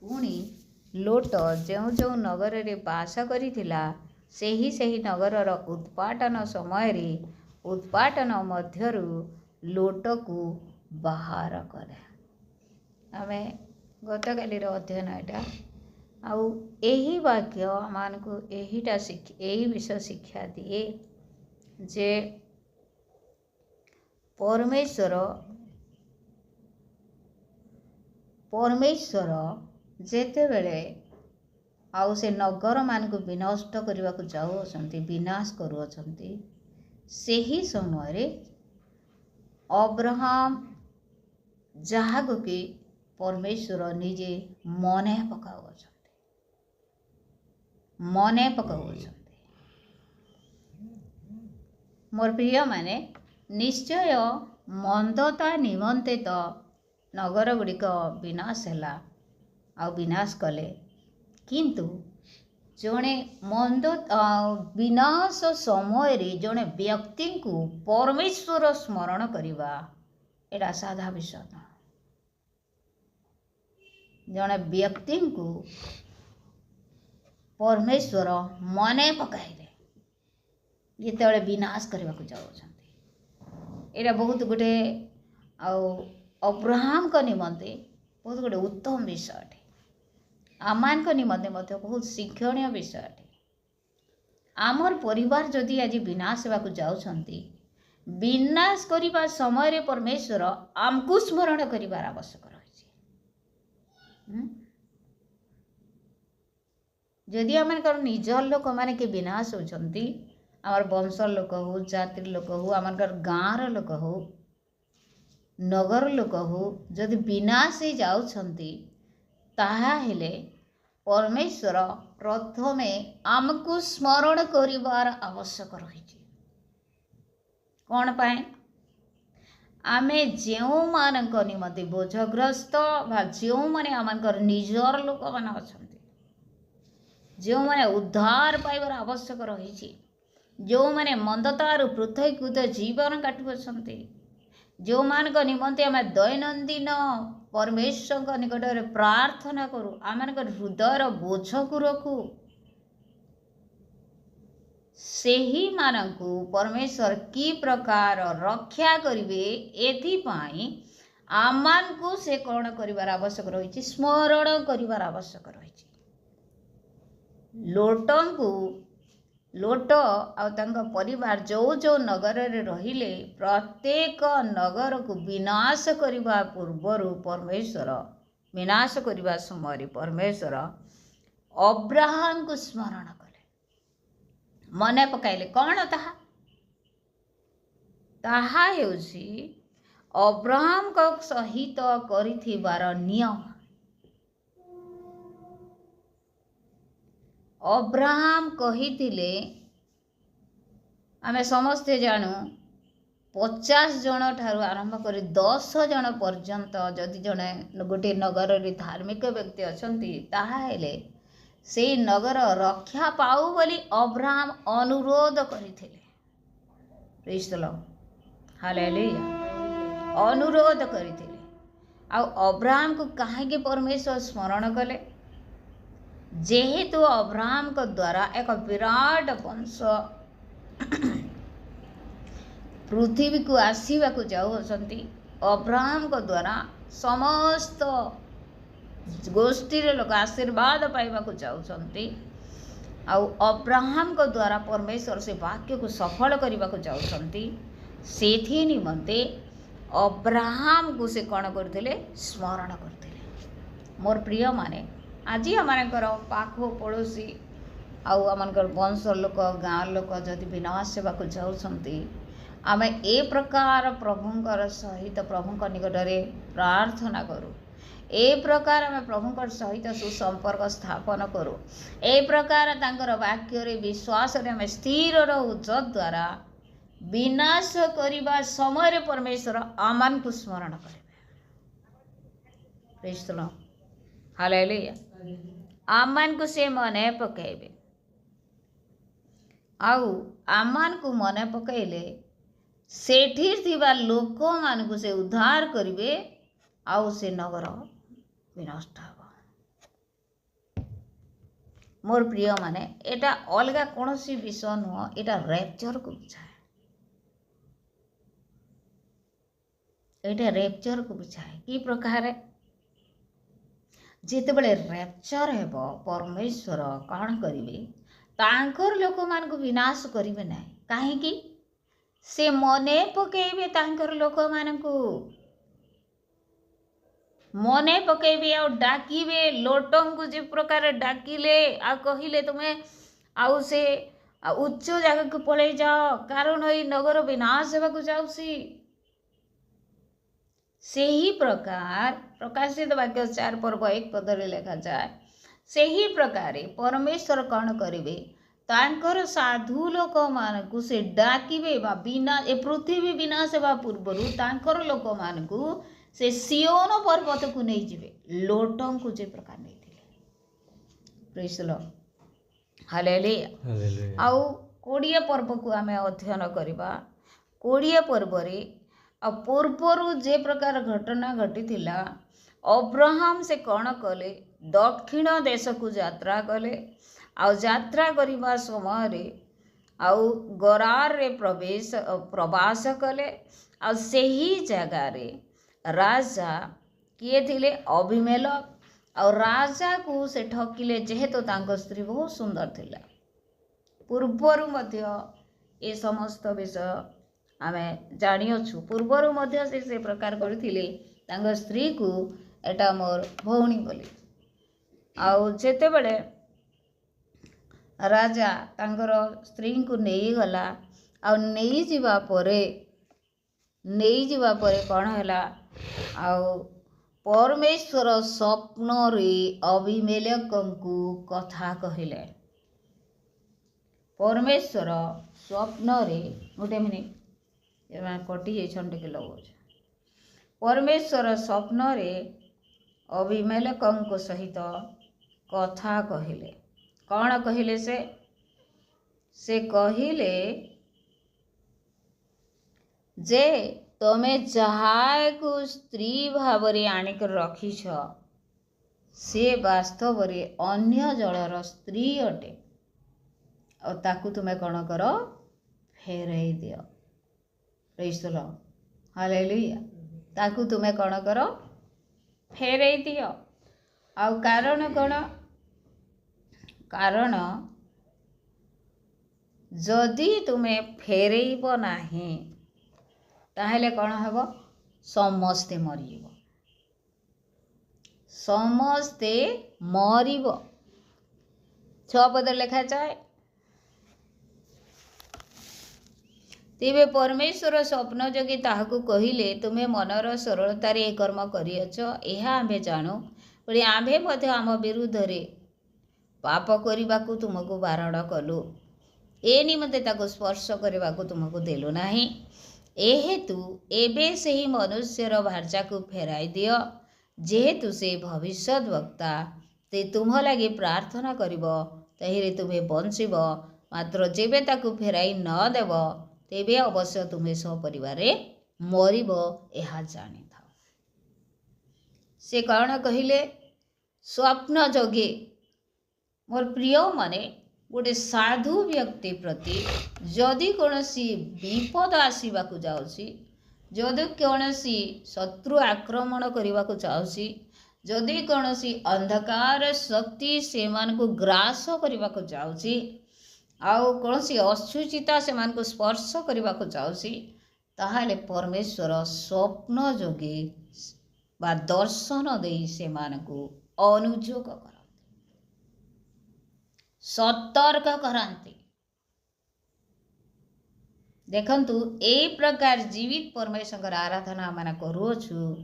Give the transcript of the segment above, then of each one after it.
पुणी लोट जो जो नगर रे बास करिथिला सेही सेही नगरर उत्पाटन समय रे उत्पाटन मध्यरु लोट को बाहर करे। आमे गतकालीर अध्ययन एटा आउ एही वाक्य आमानकु एहीटा एही विषय शिक्षा दिए जे परमेश्वर परमेश्वर जेते बेले आउ से नगर मानकु विनष्ट करने को जाऊँच विनाश करुअछंती सेही समय रे अब्राहम जहाँ कि परमेश्वर निजे मने पकाउछंती मोर प्रिय माने निश्चय मंदता निमंते तो नगर गुड़िक विनाश है आ विनाश कले किंतु जड़े मंद विनाश समय रे जड़े व्यक्ति को परमेश्वर स्मरण करवा एटा साधा विषय न। जड़े व्यक्ति को परमेश्वर मने पकाइले जिते विनाश करने को जाऊँच एटा बहुत गोटे अब्राहम को निमंते बहुत गोटे उत्तम विषय आमान को निमंते बहुत शिक्षणीय विषय आमर परिवार जदि आज विनाश होगा जाउछंती विनाश करने समय रे परमेश्वर आमको स्मरण करिवार आवश्यक रही। जदि आम निजर लोक मैंने कि विनाश होती आमर वंश लोक हो जातिर लोक हो आम गाँव लोक हो नगर लोक हो जदि विनाश हो जाउछंती ताहाहेले परमेश्वर प्रथमे आमको स्मरण करिवार आवश्यक रही। कौन पाए आमे जो मानक निमंते बोझग्रस्त बा जो माने आमनकर निजर लोक माने अछंती जो माने उद्धार पाइबार आवश्यक रही जो माने मंदतार पृथकीकृत जीवन काटुअछंती जो मानक निमंते आम दैनंदिन परमेश्वर निकट में प्रार्थना करूँ आम हृदयर बोझ को रखू सेही मानकु परमेश्वर की प्रकार रक्षा करिवे एथिपाई आमान को से कौन करिवार आवश्यक रही स्मरण करिवार आवश्यक रही। लोट आ परिवार जो जो नगर रे रहिले प्रत्येक नगर को विनाश करिवा पूर्वर परमेश्वर विनाश करिवा समय परमेश्वर अब्राहम को स्मरण कले मने पकाइले कौन ताहा हेउछि अब्राहम को सहित करिथिबार नियम। अब्राहम कहिथिले आमे समस्ते जानू 50 जन ठारू आरंभ कर 10 जन पर्यंत जदि जड़े गोटे नगर रे धार्मिक व्यक्ति अछंती ताहाहेले से नगर रक्षा पाऊ बोली अब्राहम अनुरोध करथिले। प्रेज द लॉर्ड हालेलुया अनुरोध करथिले आ अब्राहम को काहे परमेश्वर स्मरण कले जेहेतु अब्राहम को द्वारा एक विराट वंश पृथ्वी को आसवा को जाऊँच अब्राहम को द्वारा समस्त गोष्ठी लोक आशीर्वाद पाइबा को जाऊँच अब्राहम को द्वारा परमेश्वर से वाक्य को सफल करने को जाऊँच से निमंते अब्राहम को से कौन करते स्मरण करते। मोर प्रिय माने आज आमर पाख पड़ोसी आमर वंश लोक गाँव लोक जदि विनाश होगा जाऊँच आम ए प्रकार प्रभुंकर सहित प्रभु निकट में प्रार्थना करूँ ए प्रकार आम प्रभु सहित सुसंपर्क स्थापन करूँ ए प्रकार तांकर वाक्य रे विश्वास रे आम स्थिर रहू जद्वारा विनाश करने समय रे परमेश्वर आमान को स्मरण करें। प्रेज द लॉर्ड हालेलुया आमान को से मने पकाइबे आउ आमान को मने पकाइले सेठी थिबा लोक मान को से उद्धार करिवे आउ से नगर विनष्ट हब। मोर प्रिय माने एटा अलगा कौन सी विषय नुह, एटा रैप्चर को बुझाए। एटा रैप्चर को बुझाए कि प्रकार जितेबले रैप्चर हेब परमेश्वर कौन करिवे, तांकर लोक मान को विनाश करिवे ना, काहेकि से मने पकेइबे तांकर लोक मान को मने पकेइबे आ डाकिबे लोटन को जे प्रकार डाकिले आ कहिले तुम्हें आउ से उच्च जगह को पलि जाओ कारण ये नगर विनाश हेबा को जाउसी। से ही प्रकार प्रकाशित वाक्य 4:1 लिखा जाए, से ही प्रकार परमेश्वर कौन करिवे, तांकर साधु लोक मान को से डाकिबे बा बिना ए पृथ्वी विनाश हेबा पूर्वरु तांकर लोक मान को से सियोन पर्वत को नहीं जिवे लोटन को जे प्रकार नहीं थिले। Praise the Lord, hallelujah. आउ 20 पर्व को आमे अध्ययन करिबा। 20 पर्व रे आ पूर्वरु जे प्रकार घटना घटी थिला, अब्राहम से कौन कले, दक्षिण देश को यात्रा कले, आउ यात्रा करबा समय रे आउ गरार रे प्रवास कले, आउ सेही जगह रे राजा किए थिले अभिमेलक, और राजा को से ठकिले जेहेतु तांको स्त्री बहुत सुंदर थिला। पूर्वरु मध्य ए समस्त विषय आमे जानियोछु। पूर्वरु मध्य से प्रकार करथिले तांको स्त्री को एटा मोर भौणी बोली। आउ जेते बेले राजा तांकर स्त्री को नहीं गला, आउ नहीं जिबा परे कौन हैला, आउ परमेश्वर स्वप्न रे अभिमेलक को कथा कहिले। परमेश्वर स्वप्न रे गोटे मिनिट कटि जाइछन टिके लगौछ। परमेश्वर स्वप्न रे अभिमेलक को सहित कथा कहिले। कौन कहिले? से कहिले जे तमे जहाँ को स्त्री भावरे आनिक रखिछ से वास्तव रे अन्य जलर स्त्री अटे, और ताकू तुम्हें कौन कर फेरई दियो। Praise the Lord, hallelujah. ताकू तुम्हें कौन कर फेरई दियो। आउ कारण कौन? कारण जदि तुम्हें फेरईब नाही ताहेले कौन हेब? समस्ते मरिब, समस्ते मरिब। 6 पद लिखा जाए, तेबे परमेश्वर स्वप्न जोगी ताहाकू कहिले, तुम्हें मनर सरलतार ए कर्म करियछ, एहा आम्भे जाणु, पुणी आम्भे मध्य आम विरुद्ध रे पाप करने तुमको बारण कलु, ए निमंते ताको स्पर्श करने को तुमको देलु नाही। ए हेतु एबे से ही मनुष्यर भार्या को फेराई दियो, जेहेतु से भविष्यत वक्ता, ते तुम लगे प्रार्थना करिब, तहिरे तुम्हें बंचिब, मात्र जेबे ताको फेराई न देव तेबे अवश्य तुम्हें सपरिवार मरिब, एहा जानी थाओ। से कौन कहिले? स्वप्न जोगे। मोर प्रिय माने गोटे साधु व्यक्ति प्रति जदि कौनसी विपद आसवा जाऊँगी, जदि कौनसी शत्रु आक्रमण करने को चाहूँगी, जदि कौनसी अंधकार शक्ति से को ग्रास करने को चाहूँगी, आउ कौनसी अशुचिता से को स्पर्श करने को चाहूँगी, ताहाले परमेश्वर स्वप्न जोगे बा दर्शन दे से अनुयोग कर सतर्क करती। देखंतु ए प्रकार जीवित परमेश्वर आराधना मन करूछु,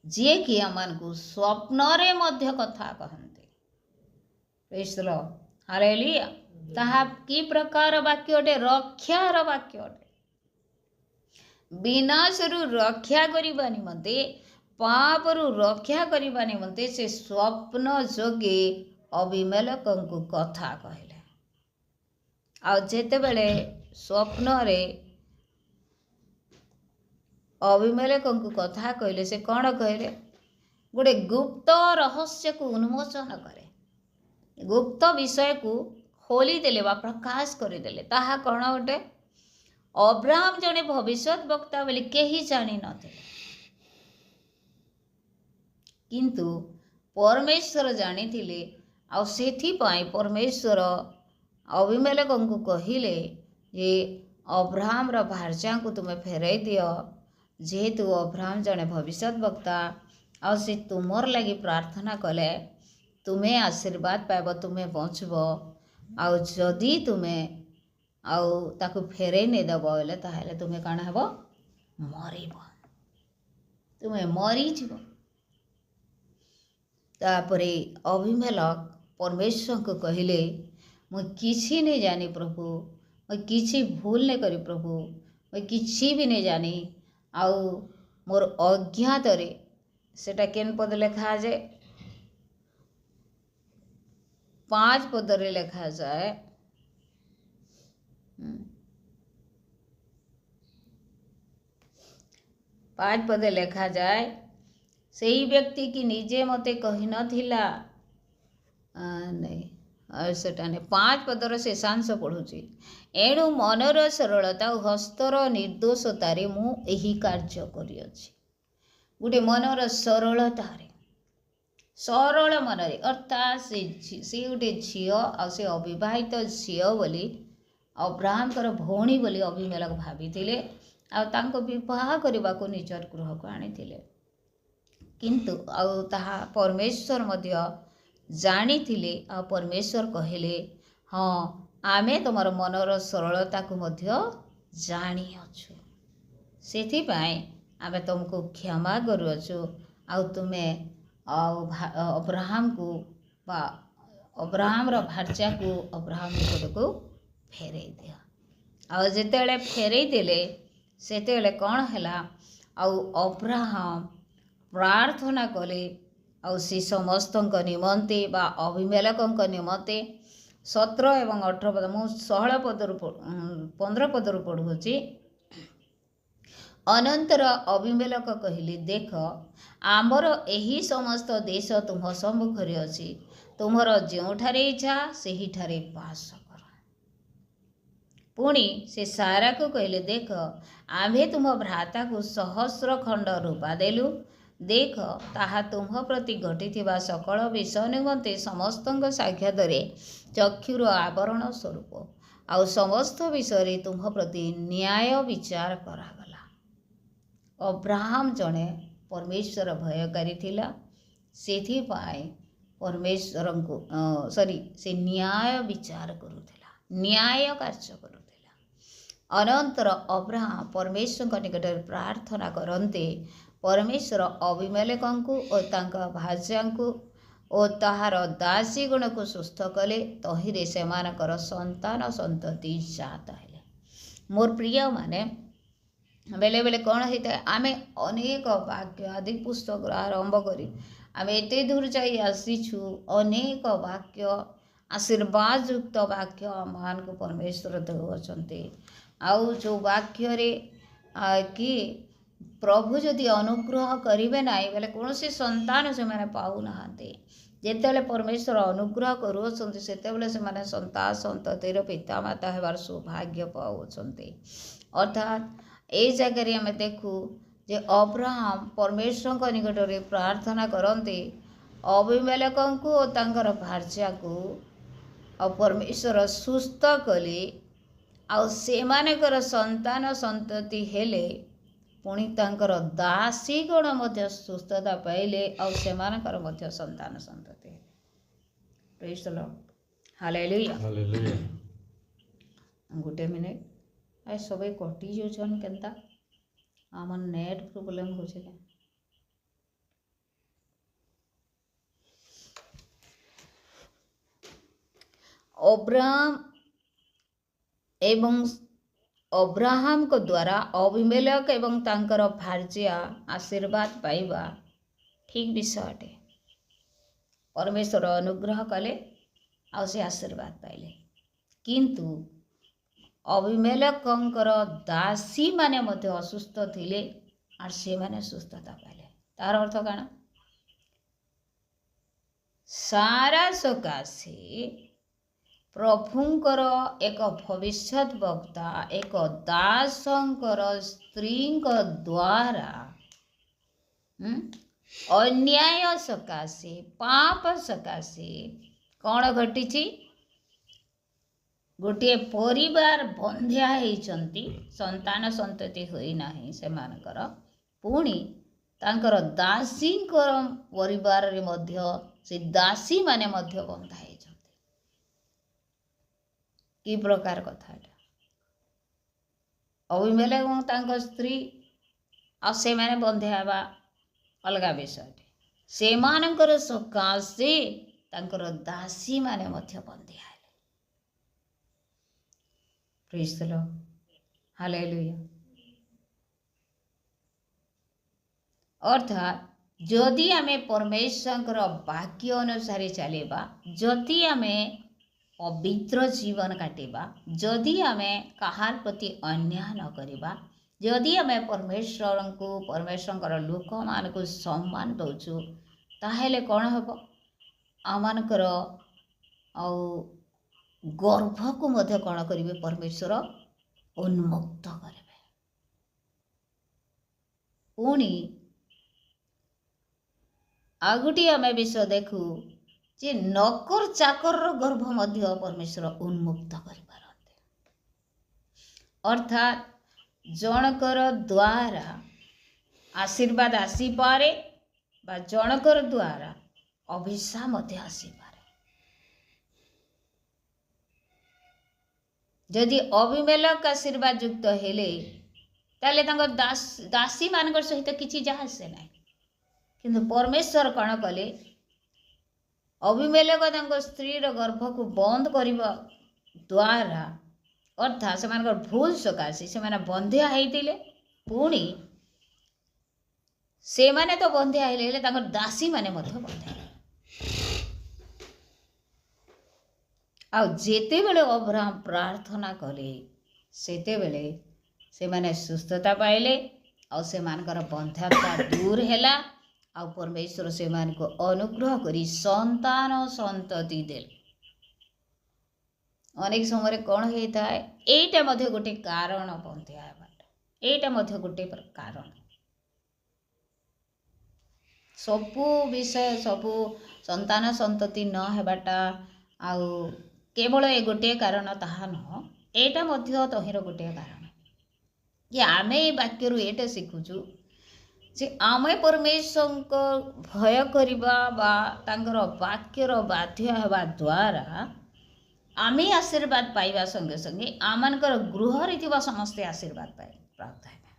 जे कि अमन को स्वप्न रे मध्य कथा कहते। Praise the Lord, hallelujah. ताहा की प्रकार वाक्य अटे? रक्षार वाक्य अटे। विनाशरु रक्षा करिबा निमंते, पापरु रक्षा करिबा निमंते से स्वप्न जोगे अभिमेलक को कथा कहले। आ जेते बेले स्वप्न रे अभिमेलक को कथा कहले, से कौन कहले? गोटे गुप्त रहस्य को उन्मोचन करे। गुप्त विषय को खोली देले बा प्रकाश करदेले। ताहा कौन गोटे अब्राहम जने भविष्यत वक्ता बोली केही जानी नथिले, किंतु परमेश्वर जानिथिले। आ सेथिपाई परमेश्वर अभिमेलेकଙ୍କୁ कहिले जे अब्राहम रा भार्या को तुमे फेराई दियो, जेहेतु अब्राहम जने भविष्यत वक्ता आ से तुमर लगी प्रार्थना कले तुम्हें आशीर्वाद पाइब, तुम्हें बचब। आउ जदि तुम्हें आउ ताकू फेराई नहीं दब बोले ताहले तुम्हें काना हेबो मरिब, तुम्हें मरीजिब। तापरे अभिमेलक परमेश्वर को कहिले मुझ किसी नहीं जानी प्रभु, मुझ किसी भूल नहीं करी प्रभु, मुझ किसी भी नहीं जानी। आउ मोर अज्ञातरे सेटा केन पद लेखा जाए 5 पदरे लेखा जाए 5 पदे लेखा जाए सही व्यक्ति की निजे मते कही नथिला नहीं सेटा नहीं 5 पदर शेषांश पढ़ुची। एणु मनर सरलता और हस्तर निर्दोषतारे मु एही कार्य करियछि। गोटे मनर सरलता सरल मनरे अर्थात से गोटे झील आ से अविवाहित झील बोली अब्राहमकर भौणी बोली अभिमेलक भाविथिले आ तांको विवाह करने को निजर गृह को आनिथिले, किंतु आउ ताहा परमेश्वर मध्य जानिथिले। आ परमेश्वर कहिले हाँ आमे तुमर मनर सरलता को मध्य जानी अछु, सेथिपाई आमे तुमको क्षमा करुअछु। आउ तुमे अब्राहम को बा अब्राहम रा भार्या को अब्राहम निकट को फेरई दिया। आउ जेतेले फेरई देले सेतेले कौन हैला आउ अब्राहम प्रार्थना कले आउ से समस्त निमंते बा अभिमेलक निमंते 17 एवं 18 पद मु 16 पदरु 15 पदरु पढ़ुछि। अनंतर अभिमेलक कहिले देख आमर एही समस्त देश तुम सम्मुखरे अछि, तुमर जोठारे इच्छा सेही ठारे वास कर। पुणी से सारा को कहले देख आम्भे तुम भ्राता को सहस्र खंड रूपा देलु, देख ताहा तुम प्रति घटिथिबा सकल विषय निमंते समस्त साक्षातरे चक्षुर आवरण स्वरूप आउ समस्त विषय तुम प्रति न्याय विचार करागला। अब्राहम जने परमेश्वर भयकारी थिला, सेथिपाई परमेश्वर को से न्याय विचार करुथिला, न्याय कार्य करुथिला। अनंतर अब्राहम परमेश्वर निकट प्रार्थना करते परमेश्वर अभिमेलेकଙ୍କୁ और तांका भार्याଙ୍କୁ और ताहार दासी गुण को सुस्थ कले, तहिरे सेमानकर संतान संतति जात हेले। मोर प्रिय माने बेले बेले कौन होता है आमे अनेक वाक्य आदि पुस्तक आरंभ करी आमे एते दूर जाई आसीछु, अनेक वाक्य आशीर्वाद युक्त वाक्य मान को परमेश्वर देउछन्ते। आउ जो वाक्य रे कि प्रभु जदि अनुग्रह करिवे नाई बेले कौन से संतान से माने पाउ नहांते। जेतेले परमेश्वर अनुग्रह करूछन्ते सेतेबेले से माने संतान संततिर पिता माता हेबार सौभाग्य पाउछन्ते। अर्थात ए जगह आम देखू जे अब्राहम परमेश्वर निकट में प्रार्थना करते अभिमेलेकଙ୍କୁ और तांकर भार्या को और परमेश्वर सुस्थ कले आउ सेमानकर संतान संतति हेले, पुणी तांकर दासी गण मध्य सुस्थता पाइले और सेमानकर मध्य संतान संतति हेले। Praise the Lord, hallelujah hallelujah. गोटे मिनिट आ सब कटि जाऊन केनता आम नेट प्रोब्लेम हो। अब्राहम एवं अब्राहम को द्वारा अभिमेलक एवं तांकर भार्या आशीर्वाद पाइबा ठीक विषय अटे। परमेश्वर अनुग्रह कले आ से आशीर्वाद पाइले, किंतु अभिमेलकଙ୍କର दासी माने मध्य असुस्थ थिले और से माने सुस्थता पाइले। तार अर्थ काना सारा सकाशे प्रभुंकर एक भविष्यत वक्ता एक दासंकर स्त्री द्वारा अन्याय सकाशे पाप सकाशे कौन घटी गोटे परिवार बंध्या होती संतान संतति होई नाही से मानकर पुणी तांकर दासी परिवार रे मध्य से दासी माने मध्य बंधा है कि प्रकार कथा अभिमेलेक तांको स्त्री आ से माने बंधे हवा अलग विषय से मानकर सकाशे तांकर दासी माने मध्य बंधे हेले प्रेज द लॉर्ड हालेलुया। अर्थात जदि आमे परमेश्वर वाक्य अनुसार चलेबा जदि आमे पवित्र जीवन काटिबा जदि आमे कहार प्रति अन्याय न करिबा जदि आमे परमेश्वर को परमेश्वर लोक मान को सम्मान दौचु ताहेले कौन हम आमर गर्भ को मध्य कौन करेंगे परमेश्वर उन्मुक्त करेंगे पुणी आगुटी आम विषय देखू जे नकर चाकर गर्भ मध्य परमेश्वर उन्मुक्त करिपारते अर्थात जनकर द्वारा आशीर्वाद आसी पारे बा जनकर द्वारा अभिशाप मध्य आसी पारे जदि अभिमेलक आशीर्वाद युक्त हेले ताले तांको दासी मानकर सहित किछि जाहा से नाही किंतु परमेश्वर कौन कले अभिमेलक तांको स्त्री गर्भ को बंद करने द्वारा अर्थात से भूल सकाशे से बंध्या होते पुणी से माने तो बंध्या हेले दासी माने बंध्या आ जेते बेले अब्राहम प्रार्थना कले सेते बेले से माने सुस्थता पाइले आ से मानकर बंध्याता दूर हैला आ परमेश्वर से मान को अनुग्रह करी संतान संतति देले अनेक समय कौन होता है एटा मध्य गोटे कारण बंध्या हेबाटा एटा मध्य गोटे कारण सबु विषय सबु संतान संतति न हेबाटा आउ केवल ए गोटे कारण ताहा न एटा मध्य तहिर गोटे कारण कि आमे ए वाक्यरु एटा शिखुचु जे आमे परमेश्वर को भय करिबा बा तांकर वाक्यर बाध्य हेबा द्वारा आमे आशीर्वाद पाइबा संगे संगे आमानकर गृह रे थिबा समस्त आशीर्वाद पाइ प्राप्त हेबा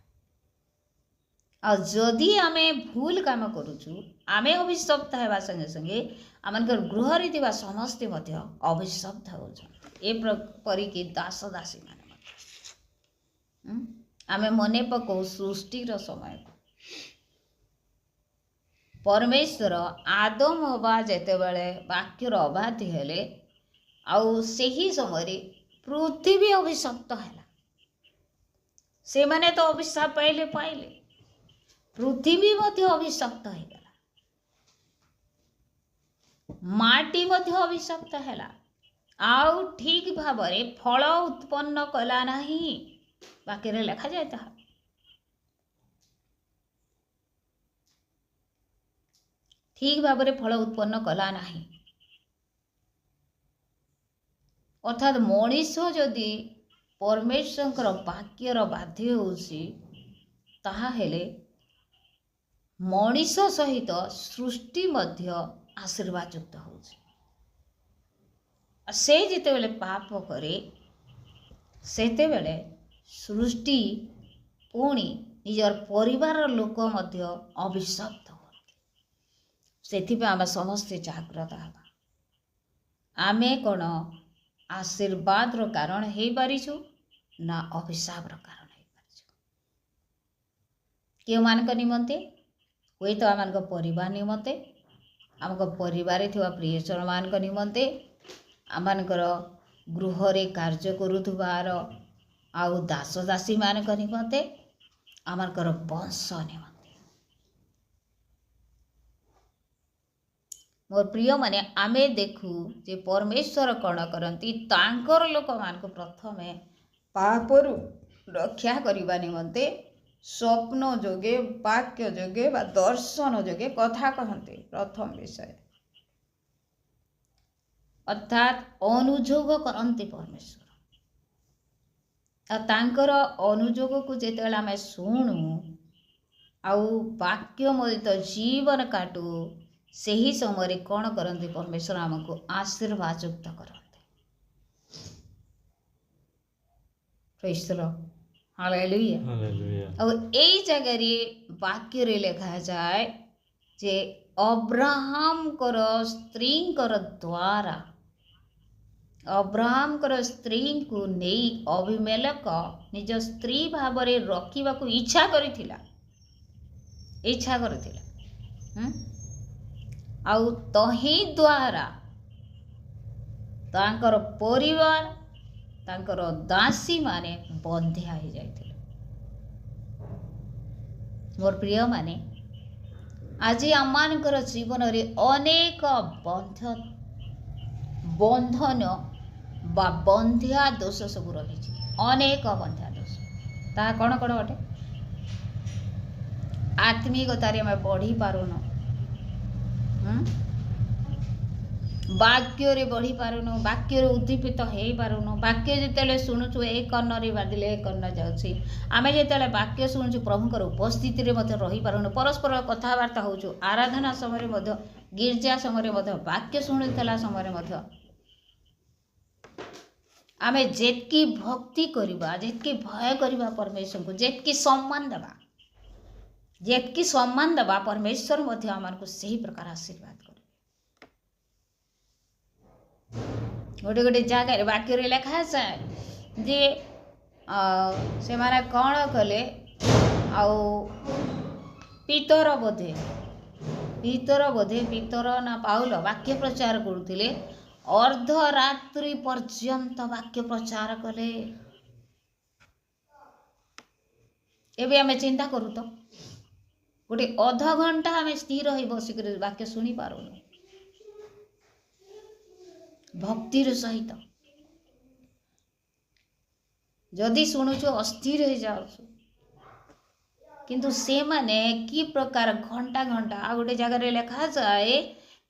आ जदि आमे भूल काम करूछु आमे अभिशप्त हेबा संगे संगे आमानकर गृह रे थिबा समस्त मध्य अभिशप्त होछन ए परि कि दास दासी माने आमे मने पको सृष्टि रो समय परमेश्वर आदम हवा जेते बेले वाक्यर अबाधि हेले आउ सही समय पृथ्वी अभिशप्त है से माने तो अभिशाप पाइले पाइले पृथ्वी मध्य अभिशप्त है माटी मध्य अभिशप्त है आउ ठीक भाव फल उत्पन्न कला नहीं बाकी लिखा जाए ताहा ठीक भाव फल उत्पन्न कला नहीं अर्थात मनीष जदि परमेश्वर वाक्यर बाध्य होउसी ताहा हेले मनीष सहित सृष्टि मध्य आशीर्वाद युक्त होउसी से जिते बेले पाप करे सेते बेले सृष्टि पुणी निजर परिवार लोक मध्य अभिशप्त सेथिपे आमे समस्ते जागृत हवा आमे कौन आशीर्वाद रो कारण हे पारिछु ना अभिशाप रो कारण हे पारिछु के मान को निमंते कोई तो आमान को परिवार निमंते आमको परिवार थिवा प्रियजन मान को निमंते आमानकर गृह रे कार्य करुथुबार आउ दास दासी मान को निमंते आमानकर वंश निमंते मोर प्रिय माने आमे देखू जे परमेश्वर कौन करती तांकर लोक मान प्रथमे पापरु रक्षा करने निमंते स्वप्न जोगे वाक्य जोगे बा दर्शन जोगे कथा कहते प्रथम विषय अर्थात अनुजोग करते परमेश्वर तांकर अनुजोग को जेतेबेले आमे शुणु आउ वाक्य मोदित जीवन काटू से ही समय कौन करते परमेश्वर आमको आशीर्वाद युक्त करते। Praise the Lord, hallelujah. और यही जगह वाक्य रे लिखा जाए जे अब्राहम कर स्त्री कर द्वारा अब्राहम कर स्त्री को नहीं अभिमेलक निज स्त्री भाव रखा इच्छा करिथिला आउ तही द्वारा तांकर परिवार तांकर दासी माने बंध्या हो जाइथिले। मोर प्रिय माने आज आमानकर जीवन रे अनेक बंधन बा बंध्या दोष सब रही अनेक बंध्या दोष ता कौन कौन अटे आत्मिकतार आम बढ़ी पारुन वाक्य बढ़ी पारुन वाक्य उद्दीपित हो पारुन वाक्य जिते शुणुचु ए कर्णरे बाजिले ए कर्ण जाऊँगी आम जिते वाक्य शुणुचु प्रभुकर उपस्थिति रही पारुन परस्पर कथबार्ता होचु आराधना समय गिर्जा समय वाक्य शुणुला समय आम जेतकी भक्ति करवा जेतकी भय करवा परमेश्वर को जेतकी सम्मान देवा परमेश्वर आमको सही प्रकार आशीर्वाद कर गोटे गोटे जगह वाक्य लिखा जाए जे से माने कौन कले आउ पितर पितर ना पाउल वाक्य प्रचार करुले अर्धरात्रि पर्यंत वाक्य प्रचार कले। एबे आमे चिंता करू तो गोटे अध घंटा आम स्थिर हो बसिक वाक्य शुणी पारुन भक्तिर सहित जदि शुणुचु अस्थिर हो जाऊँ किंतु से माने कि प्रकार घंटा घंटा आ गोटे जगह लिखा जाए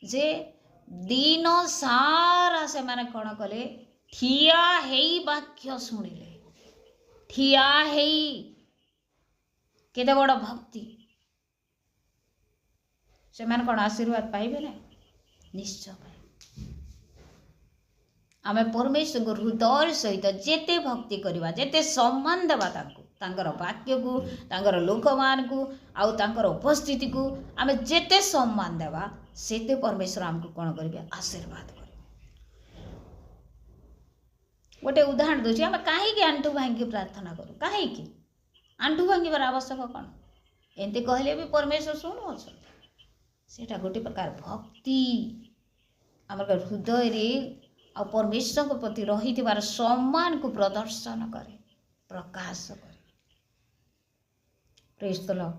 जे दिन सारा से माने कौन कले ठिया हेई वाक्य शुणिले ठिया हेई केते बड़ भक्ति से माने कौन आशीर्वाद पाइबे ना निश्चय पाइबे। आमे परमेश्वर को हृदय सहित जेते भक्ति करवा जेते सम्मान देवा तांकर वाक्य को तांकर लोक मान को आउ तांकर उपस्थिति को आमे जेते सम्मान देवा सेते परमेश्वर आमको कौन करेंगे आशीर्वाद करेंगे। गोटे उदाहरण दूसरी आम कहीं आंठू भांगी प्रार्थना करूँ कहीं आंठू भांगार आवश्यक कौन एमती कहले भी परमेश्वर शुणु सेटा गोटे प्रकार भक्ति आम हृदय रे आ परमेश्वर के प्रति रही सम्मान को प्रदर्शन करे प्रकाश करे। Praise the Lord,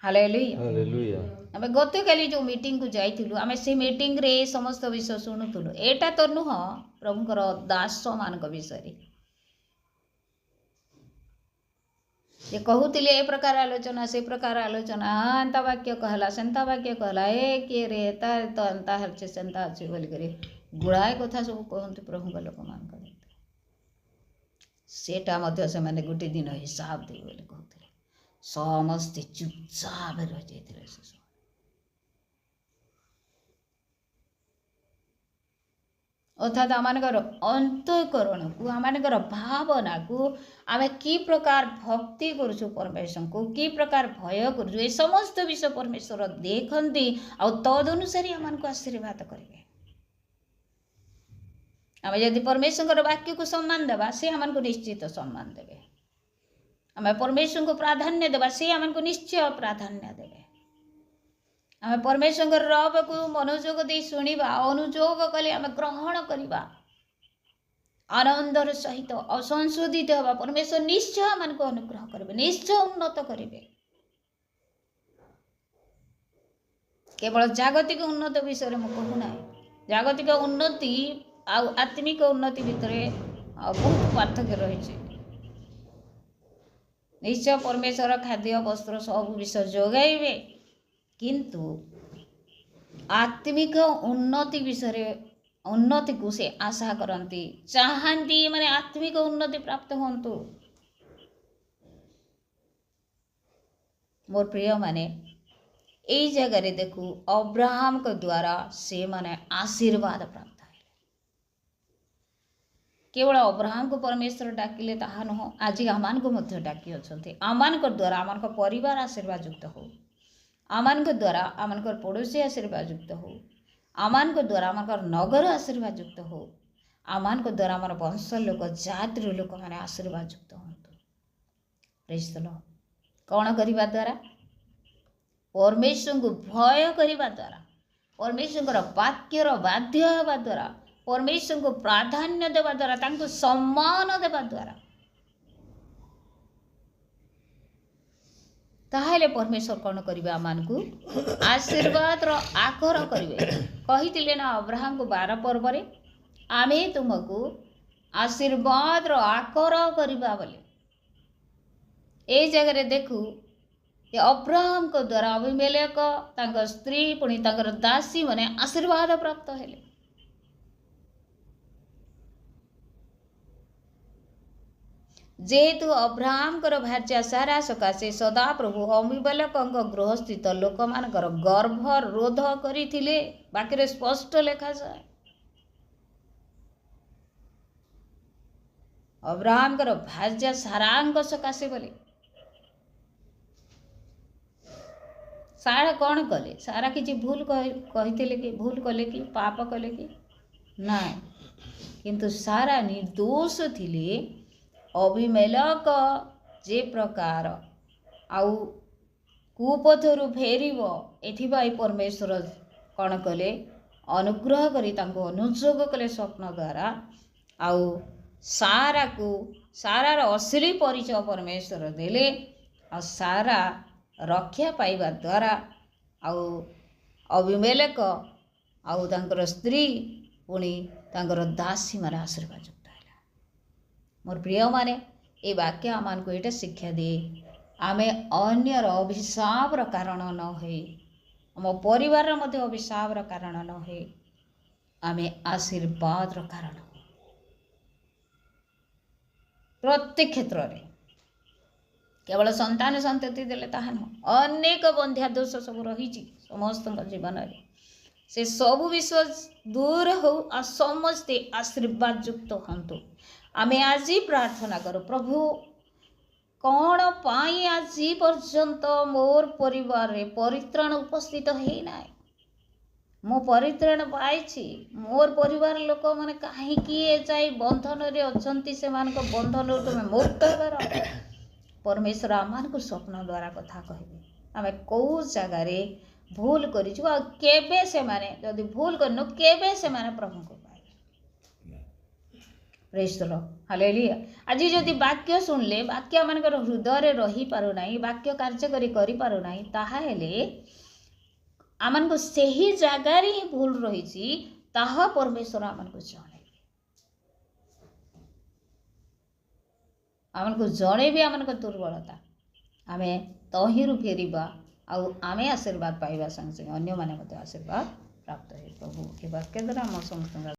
hallelujah. आम गत काली जो मीटिंग को जाइलु आम से मीटिंग रे समस्त विषय शुणुलु एटा तो नुह प्रभुकर दास मान विषय ये कहूले ए प्रकार आलोचना से प्रकार आलोचना एंता वाक्य कहला सेंता वाक्य कहला ए किए रे तो एंता हरछे सेंता अच्छे बोलिक गुड़ाए कथा सब कहते प्रभु लोक मान सेटा से माने गोटे दिन हिसाब दे बोली कहते समस्ते चुपचाप रही जाते अर्थात आमर अंतःकरण को आमर भावना को आम कि प्रकार भक्ति करुँ परमेश्वर को कि प्रकार भय करुँ ये समस्त विषय परमेश्वर देखती आ तदनुसार आम को आशीर्वाद करेंगे। आम यदि परमेश्वर वाक्य को सम्मान देवा से आमको निश्चित सम्मान देवे आम परमेश्वर को प्राधान्य देवा से आमको निश्चय प्राधान्य देवे आम परमेश्वर रब को मनोजोग दे शुणा अनुजोग कले आम ग्रहण करवा आनंदर सहित असंशोधित हवा परमेश्वर निश्चय आम को अनुग्रह करेंगे निश्चय उन्नत करेंगे। केवल जागतिक उन्नति विषय में कहूना जागतिक उन्नति आत्मिक उन्नति भितर बहुत पार्थक्य रही। निश्चय परमेश्वर खाद्य वस्त्र सब विषय जोगाइबे किंतु आत्मिक उन्नति विषय उन्नति को से आशा करती चाहती माने आत्मिक उन्नति प्राप्त होंतु। मोर प्रिय माने यही जगह देखू अब्राहम के द्वारा से माने आशीर्वाद प्राप्त है। केवल अब्राहम को परमेश्वर डाकिले ताहा नुह आज आमान को मध्य डाकी अछंती। आमान को द्वारा आमान को परिवार आशीर्वाद युक्त हो, आमान को द्वारा आमान को पड़ोसी आशीर्वाद युक्त हो, आमान को द्वारा आमान को नगर आशीर्वाद युक्त हो, आमान को द्वारा आमान वंश लोक जातिर लोक माने आशीर्वाद युक्त होंतु। Praise the Lord. कौन करवा द्वारा परमेश्वर को भय करवा द्वारा परमेश्वर वाक्यर बाध्य होगा द्वारा परमेश्वर को प्राधान्य देवा द्वारा तांको सम्मान देवा द्वारा ताहले परमेश्वर कौन करिवे आमान को आशीर्वाद रो आकर करिवे। कहितिले ना अब्राहम को 12 पर्व रे आमे तुमको आशीर्वाद रो आकर करिबा बोले। ए जगह रे देखू ये अब्राहम को द्वारा अभिमेलेक तांको स्त्री पुणी तांकर दासी माने आशीर्वाद प्राप्त हेले। जेहेतु अब्राहम कर भार्या सारा सकाशे सदा प्रभु अभिमेलेक गृह स्थित लोक मानकर गर्भ रोध करिथिले बाकी स्पष्ट लेखा जाए। अब्राहम कर भार्या सारांक सकाशे बोले सारा कौन कले सारा किसी भूल कही कि भूल कले कि पाप कले कि ना किंतु सारा निर्दोष थिले। अभिमेलक जे प्रकार आउ कुपथरु फेरिब एथिबाई परमेश्वर कौन कले अनुग्रह करी तांको अनुसोग कले स्वप्न द्वारा आउ सारा को सारार असली परिचय परमेश्वर देले आ सारा रक्षा पाइबा द्वारा आउ अभिमेलेक आउ तांकर स्त्री पुणी तांकर दासी माने आशीर्वाद युक्त है। मोर प्रिय माने ए वाक्य आमान को एटा शिक्षा दे आमे अन्यर अभिशाप कारण न होई आम परिवार मध्य अभिशाप कारण न होई आमे आशीर्वाद कारण प्रत्येक क्षेत्र में केवल संतान संतति देले ताहा नुह अनेक बंध्या दोष सब रही समस्त जीवन में से सबु विषय दूर हो आ समस्ते आशीर्वाद युक्त हंतु। आमे आज प्रार्थना करो प्रभु कौन पाई आज पर्यंत मोर परिवार रे परित्राण उपस्थित है ना मो परित्राण पाई मोर परिवार लोक माने कहीं जाई बंधन रे अछंती से मान को बंधन तुम मुक्त कर परमेश्वर आमान को स्वप्न द्वारा कथा कहबे आमे को जगह रे भूल करी केबे से माने जदि भूल करनो केबे से माने प्रभु को पाए। Praise the Lord hallelujah. आज जदि वाक्य सुनले वाक्य मानकर हृदय रे रही पारु नाही वाक्य कार्यकारी करि पारु नाही ताहा हेले आमान को सही जगह रे ही भूल रही ताहा परमेश्वर आमान को जाने आमान को जणे भी आमान को दुर्बलता आमे तहिरु फेरिबा आउ आमे आशीर्वाद पाइबा संगे संगे अन्य माने मते आशीर्वाद प्राप्त हे। प्रभु के वाक्य द्वारा हम समस्त